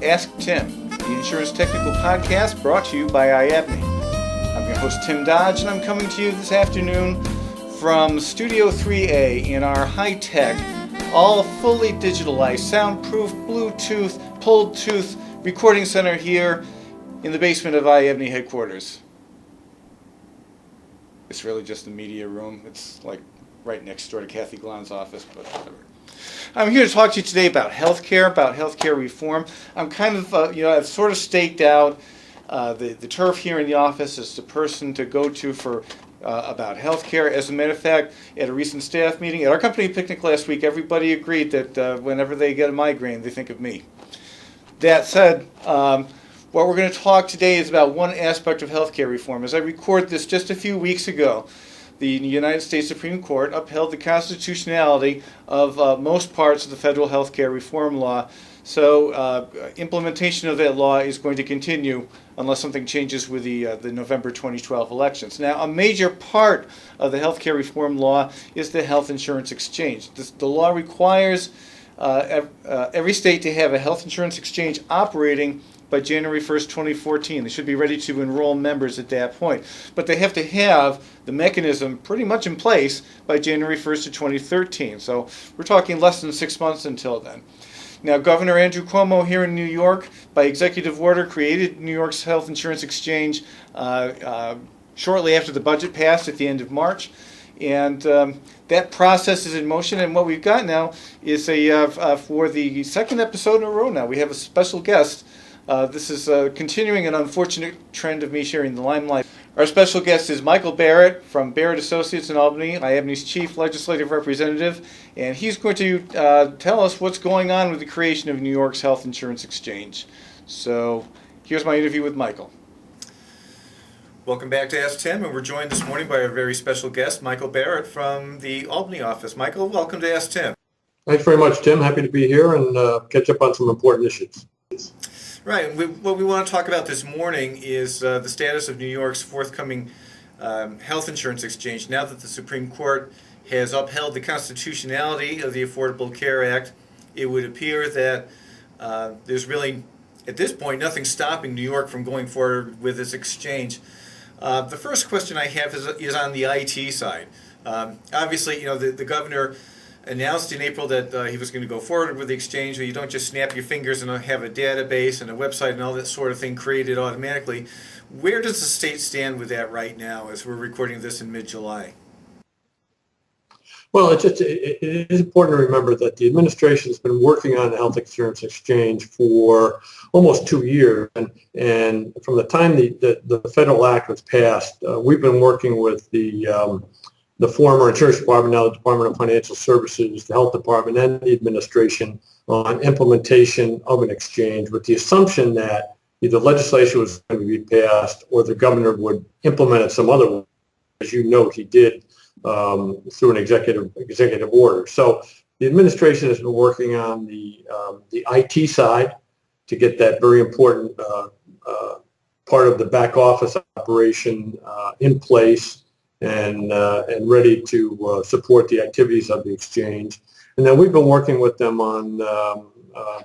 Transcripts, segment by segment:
Ask Tim, the insurance technical podcast brought to you by IIABNY. I'm your host, Tim Dodge, and I'm coming to you this afternoon from Studio 3A in our high-tech, all fully digitalized, soundproof, Bluetooth, pulled tooth recording center here in the basement of IIABNY headquarters. It's really just the media room. It's like right next door to Kathy Glon's office, but whatever. I'm here to talk to you today about healthcare reform. I'm kind of, I've sort of staked out the turf here in the office as the person to go to for about healthcare. As a matter of fact, at a recent staff meeting, at our company picnic last week, everybody agreed that whenever they get a migraine, they think of me. That said, what we're going to talk today is about one aspect of healthcare reform. As I record this just a few weeks ago, the United States Supreme Court upheld the constitutionality of most parts of the federal healthcare reform law. So implementation of that law is going to continue unless something changes with the November 2012 elections. Now, a major part of the healthcare reform law is the health insurance exchange. The law requires every state to have a health insurance exchange operating by January 1st, 2014. They should be ready to enroll members at that point. But they have to have the mechanism pretty much in place by January 1st of 2013. So we're talking less than 6 months until then. Now, Governor Andrew Cuomo here in New York, by executive order, created New York's health insurance exchange shortly after the budget passed at the end of March. And that process is in motion, and what we've got now is for the second episode in a row now, we have a special guest. This is continuing an unfortunate trend of me sharing the limelight. Our special guest is Michael Barrett from Barrett Associates in Albany, IIABNY's chief legislative representative, and he's going to tell us what's going on with the creation of New York's health insurance exchange. So here's my interview with Michael. Welcome back to Ask Tim, and we're joined this morning by our very special guest, Michael Barrett from the Albany office. Michael, welcome to Ask Tim. Thanks very much, Tim. Happy to be here and catch up on some important issues. Right. What we want to talk about this morning is the status of New York's forthcoming health insurance exchange. Now that the Supreme Court has upheld the constitutionality of the Affordable Care Act, it would appear that there's really, at this point, nothing stopping New York from going forward with this exchange. The first question I have is on the IT side. Obviously, the governor announced in April that he was going to go forward with the exchange, where you don't just snap your fingers and have a database and a website and all that sort of thing created automatically. Where does the state stand with that right now as we're recording this in mid-July? Well, it is important to remember that the administration has been working on the health insurance exchange for almost 2 years. And from the time the federal act was passed, we've been working with the former Insurance Department, now the Department of Financial Services, the Health Department, and the administration on implementation of an exchange with the assumption that either legislation was going to be passed or the governor would implement it some other way, as you note he did through an executive order. So the administration has been working on the IT side to get that very important part of the back office operation in place and ready to support the activities of the exchange. And then we've been working with them on,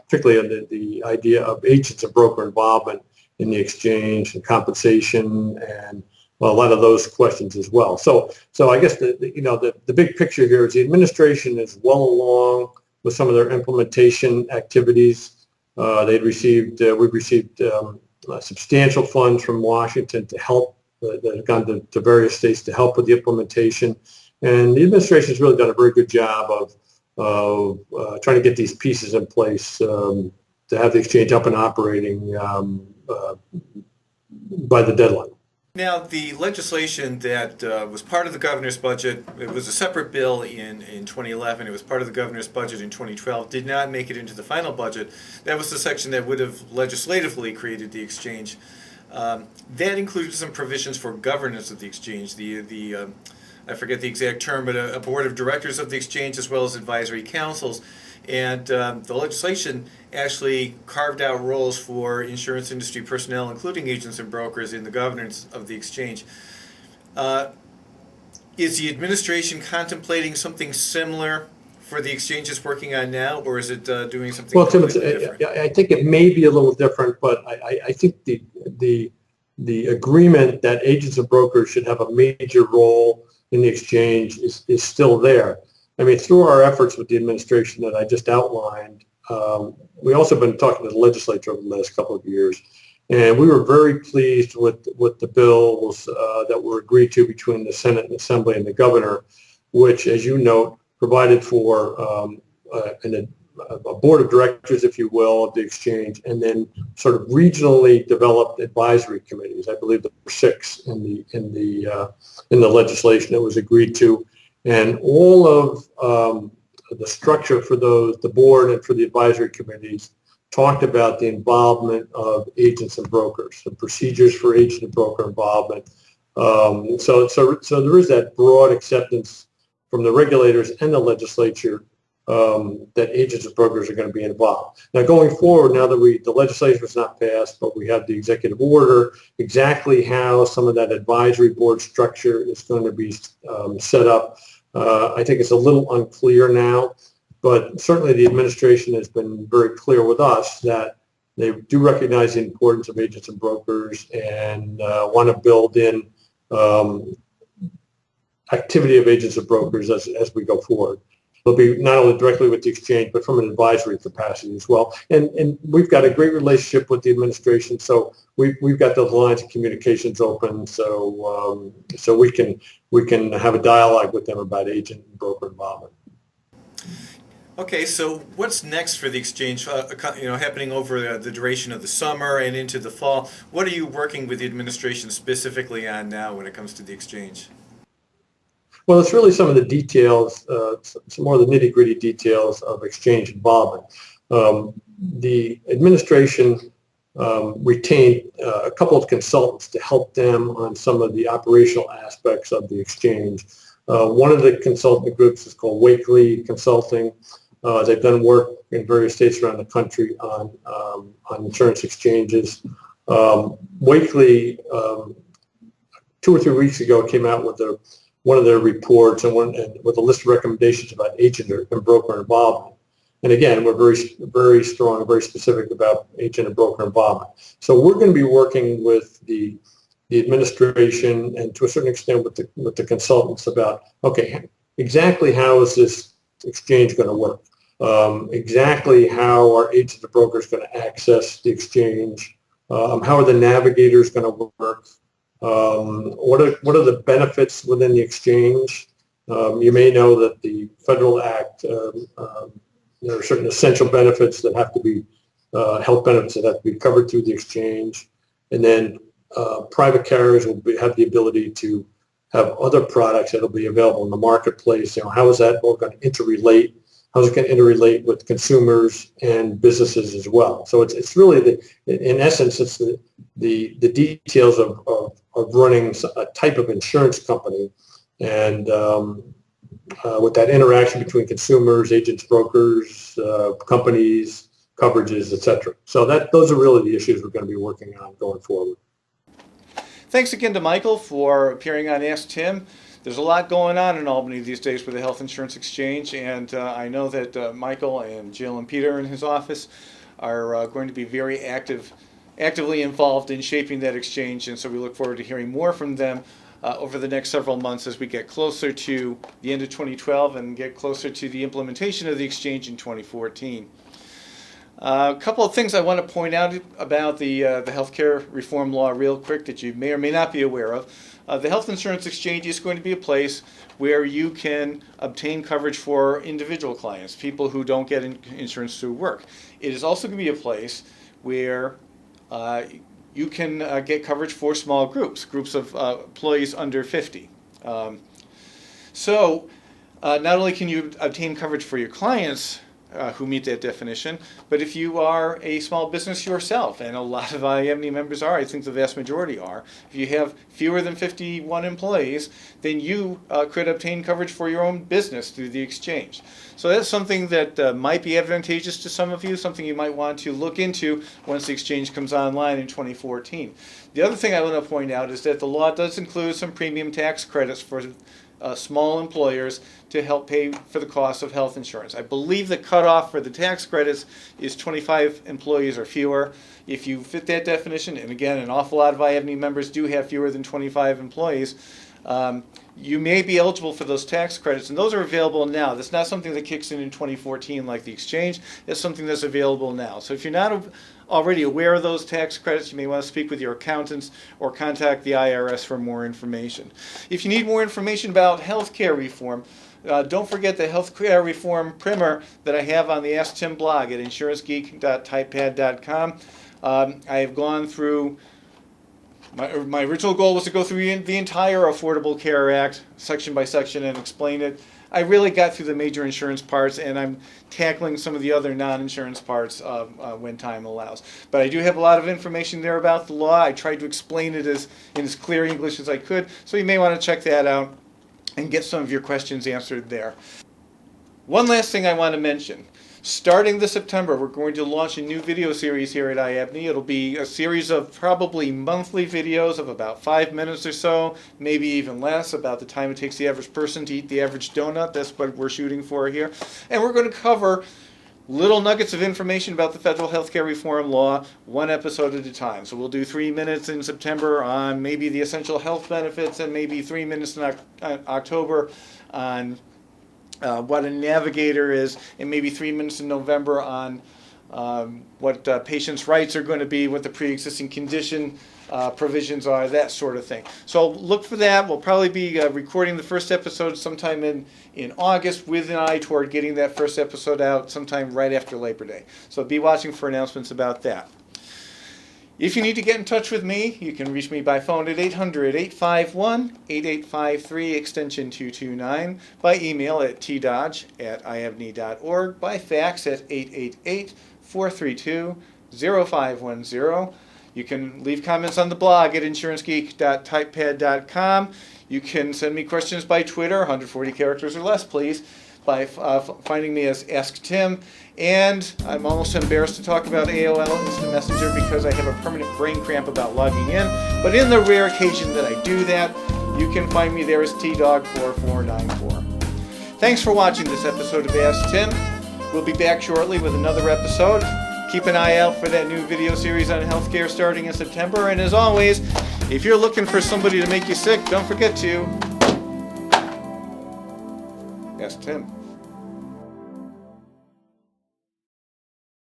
particularly on the idea of agents and broker involvement in the exchange and compensation and a lot of those questions as well. So I guess the big picture here is the administration is well along with some of their implementation activities. We've received substantial funds from Washington to help. That have gone to various states to help with the implementation. And the administration has really done a very good job of trying to get these pieces in place to have the exchange up and operating by the deadline. Now, the legislation that was part of the governor's budget, it was a separate bill in 2011, it was part of the governor's budget in 2012, did not make it into the final budget. That was the section that would have legislatively created the exchange. That included some provisions for governance of the exchange, I forget the exact term, but a board of directors of the exchange as well as advisory councils. And the legislation actually carved out roles for insurance industry personnel, including agents and brokers, in the governance of the exchange. Is the administration contemplating something similar for the exchange it's working on now, or is it doing something Well, Tim, completely different? I think it may be a little different, but I think the agreement that agents and brokers should have a major role in the exchange is still there. I mean, through our efforts with the administration that I just outlined, we also been talking to the legislature over the last couple of years, and we were very pleased with the bills that were agreed to between the Senate and Assembly and the governor, which, as you note, provided for a board of directors, if you will, of the exchange, and then sort of regionally developed advisory committees. I believe there were 6 in the legislation that was agreed to, and all of the structure for those, the board and for the advisory committees, talked about the involvement of agents and brokers, the procedures for agent and broker involvement. So there is that broad acceptance from the regulators and the legislature that agents and brokers are going to be involved. Now, going forward, now that the legislation was not passed, but we have the executive order, exactly how some of that advisory board structure is going to be set up, I think it's a little unclear now, but certainly the administration has been very clear with us that they do recognize the importance of agents and brokers and want to build in activity of agents and brokers as we go forward. It'll be not only directly with the exchange, but from an advisory capacity as well. And we've got a great relationship with the administration, so we've got those lines of communications open, so we can have a dialogue with them about agent and broker involvement. Okay, so what's next for the exchange? Happening over the duration of the summer and into the fall. What are you working with the administration specifically on now when it comes to the exchange? Well, it's really some of the details, some more of the nitty-gritty details of exchange involvement. The administration retained a couple of consultants to help them on some of the operational aspects of the exchange. One of the consultant groups is called Wakely Consulting. They've done work in various states around the country on insurance exchanges. Wakely, 2 or 3 weeks ago, came out with one of their reports and with a list of recommendations about agent and broker involvement. And again, we're very strong and very specific about agent and broker involvement. So we're going to be working with the administration and to a certain extent with the consultants about, okay, exactly how is this exchange going to work? Exactly how are agents and brokers going to access the exchange? How are the navigators going to work? What are the benefits within the exchange? You may know that the Federal Act, there are certain essential benefits that have to be, health benefits that have to be covered through the exchange. And then private carriers will have the ability to have other products that will be available in the marketplace. How is that all going to interrelate? How's it going to interrelate with consumers and businesses as well? So it's really in essence, it's the details of running a type of insurance company, and with that interaction between consumers, agents, brokers, companies, coverages, etc. So those are really the issues we're going to be working on going forward. Thanks again to Michael for appearing on Ask Tim. There's a lot going on in Albany these days with the Health Insurance Exchange, and I know that Michael and Jill and Peter in his office are going to be very actively involved in shaping that exchange, and so we look forward to hearing more from them over the next several months as we get closer to the end of 2012 and get closer to the implementation of the exchange in 2014. A couple of things I want to point out about the healthcare reform law real quick that you may or may not be aware of. The Health Insurance Exchange is going to be a place where you can obtain coverage for individual clients, people who don't get insurance through work. It is also going to be a place where you can get coverage for small groups of employees under 50. So not only can you obtain coverage for your clients who meet that definition, but if you are a small business yourself, and a lot of IIABNY members are, I think the vast majority are, if you have fewer than 51 employees, then you could obtain coverage for your own business through the exchange. So that's something that might be advantageous to some of you, something you might want to look into once the exchange comes online in 2014. The other thing I want to point out is that the law does include some premium tax credits for small employers to help pay for the cost of health insurance. I believe the cutoff for the tax credits is 25 employees or fewer. If you fit that definition, and again, an awful lot of IABNY members do have fewer than 25 employees, you may be eligible for those tax credits, and those are available now. That's not something that kicks in 2014 like the exchange. It's something that's available now. So if you're not already aware of those tax credits, you may want to speak with your accountants or contact the IRS for more information. If you need more information about healthcare reform, don't forget the healthcare reform primer that I have on the Ask Tim blog at insurancegeek.typepad.com. I have gone through. My original goal was to go through the entire Affordable Care Act section by section and explain it. I really got through the major insurance parts, and I'm tackling some of the other non-insurance parts when time allows. But I do have a lot of information there about the law. I tried to explain it in as clear English as I could, so you may want to check that out and get some of your questions answered there. One last thing I want to mention. Starting this September, we're going to launch a new video series here at IABNY. It'll be a series of probably monthly videos of about 5 minutes or so, maybe even less, about the time it takes the average person to eat the average donut. That's what we're shooting for here. And we're going to cover little nuggets of information about the federal healthcare reform law, one episode at a time. So we'll do 3 minutes in September on maybe the essential health benefits, and maybe 3 minutes in October on what a navigator is, and maybe 3 minutes in November on what patients' rights are going to be, what the pre-existing condition provisions are, that sort of thing. So look for that. We'll probably be recording the first episode sometime in August, with an eye toward getting that first episode out sometime right after Labor Day. So be watching for announcements about that. If you need to get in touch with me, you can reach me by phone at 800-851-8853, extension 229, by email at tdodge@iabny.org, by fax at 888-432-0510. You can leave comments on the blog at insurancegeek.typepad.com. You can send me questions by Twitter, 140 characters or less, please, by finding me as Ask Tim. And I'm almost embarrassed to talk about AOL Instant Messenger because I have a permanent brain cramp about logging in. But in the rare occasion that I do that, you can find me there as TDog4494. Thanks for watching this episode of Ask Tim. We'll be back shortly with another episode. Keep an eye out for that new video series on healthcare starting in September. And as always, if you're looking for somebody to make you sick, don't forget to Ask Tim.